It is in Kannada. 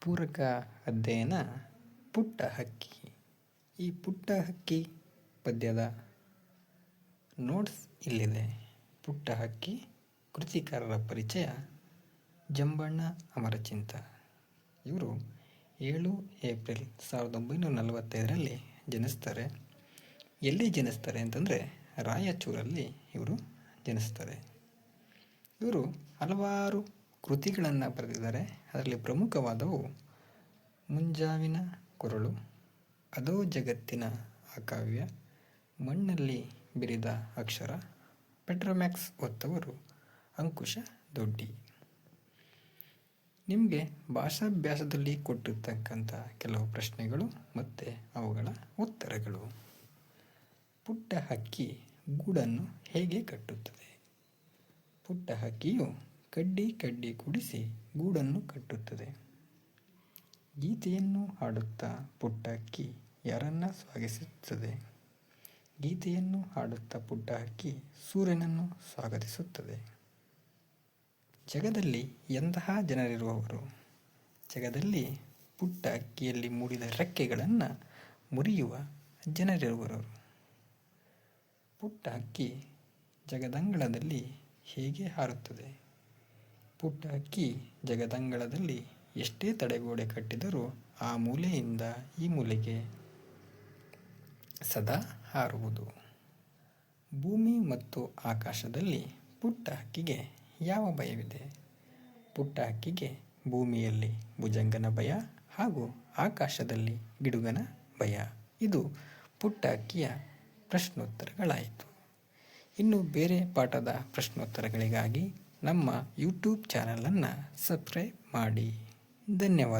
ಪೂರಕ ಅಧ್ಯಯನ ಪುಟ್ಟ ಹಕ್ಕಿ. ಈ ಪುಟ್ಟ ಹಕ್ಕಿ ಪದ್ಯದ ನೋಟ್ಸ್ ಇಲ್ಲಿದೆ. ಪುಟ್ಟ ಹಕ್ಕಿ ಕೃತಿಕಾರರ ಪರಿಚಯ. ಜಂಬಣ್ಣ ಅಮರಚಿಂತ. ಇವರು 7 ಏಪ್ರಿಲ್ 1945ರಲ್ಲಿ ಜನಿಸ್ತಾರೆ. ಎಲ್ಲಿ ಜನಿಸ್ತಾರೆ ಅಂತಂದರೆ ರಾಯಚೂರಲ್ಲಿ ಇವರು ಜನಿಸ್ತಾರೆ. ಇವರು ಹಲವಾರು ಕೃತಿಗಳನ್ನು ಬರೆದಿದ್ದಾರೆ. ಅದರಲ್ಲಿ ಪ್ರಮುಖವಾದವು ಮುಂಜಾವಿನ ಕೊರಳು, ಅದೋ ಜಗತ್ತಿನ ಆ ಕಾವ್ಯ, ಮಣ್ಣಲ್ಲಿ ಬಿರಿದ ಅಕ್ಷರ, ಪೆಟ್ರೋಮ್ಯಾಕ್ಸ್ ಹೊತ್ತವರು, ಅಂಕುಶ ದೊಡ್ಡಿ. ನಿಮಗೆ ಭಾಷಾಭ್ಯಾಸದಲ್ಲಿ ಕೊಟ್ಟಿರ್ತಕ್ಕಂಥ ಕೆಲವು ಪ್ರಶ್ನೆಗಳು ಮತ್ತು ಅವುಗಳ ಉತ್ತರಗಳು. ಪುಟ್ಟ ಹಕ್ಕಿ ಗೂಡನ್ನು ಹೇಗೆ ಕಟ್ಟುತ್ತದೆ? ಪುಟ್ಟ ಹಕ್ಕಿಯು ಕಡ್ಡಿ ಕುಡಿಸಿ ಗೂಡನ್ನು ಕಟ್ಟುತ್ತದೆ. ಗೀತೆಯನ್ನು ಹಾಡುತ್ತಾ ಪುಟ್ಟ ಹಕ್ಕಿ ಯಾರನ್ನ ಸ್ವಾಗತಿಸುತ್ತದೆ? ಗೀತೆಯನ್ನು ಹಾಡುತ್ತಾ ಪುಟ್ಟ ಹಕ್ಕಿ ಸೂರ್ಯನನ್ನು ಸ್ವಾಗತಿಸುತ್ತದೆ. ಜಗದಲ್ಲಿ ಎಂತಹ ಜನರಿರುವವರು? ಜಗದಲ್ಲಿ ಪುಟ್ಟ ಹಕ್ಕಿಯಲ್ಲಿ ಮೂಡಿದ ರೆಕ್ಕೆಗಳನ್ನು ಮುರಿಯುವ ಜನರಿರುವರು. ಪುಟ್ಟ ಹಕ್ಕಿ ಜಗದಂಗಳದಲ್ಲಿ ಹೇಗೆ ಹಾರುತ್ತದೆ? ಪುಟ್ಟ ಹಕ್ಕಿ ಜಗದಂಗಳದಲ್ಲಿ ಎಷ್ಟೇ ತಡೆಗೋಡೆ ಕಟ್ಟಿದರೂ ಆ ಮೂಲೆಯಿಂದ ಈ ಮೂಲೆಗೆ ಸದಾ ಹಾರುವುದು. ಭೂಮಿ ಮತ್ತು ಆಕಾಶದಲ್ಲಿ ಪುಟ್ಟ ಹಕ್ಕಿಗೆ ಯಾವ ಭಯವಿದೆ? ಪುಟ್ಟ ಹಕ್ಕಿಗೆ ಭೂಮಿಯಲ್ಲಿ ಭುಜಂಗನ ಭಯ ಹಾಗೂ ಆಕಾಶದಲ್ಲಿ ಗಿಡುಗನ ಭಯ. ಇದು ಪುಟ್ಟ ಹಕ್ಕಿಯ ಪ್ರಶ್ನೋತ್ತರಗಳಾಯಿತು. ಇನ್ನು ಬೇರೆ ಪಾಠದ ಪ್ರಶ್ನೋತ್ತರಗಳಿಗಾಗಿ ನಮ್ಮ ಯೂಟ್ಯೂಬ್ ಚಾನಲನ್ನು ಸಬ್ಸ್ಕ್ರೈಬ್ ಮಾಡಿ. ಧನ್ಯವಾದ.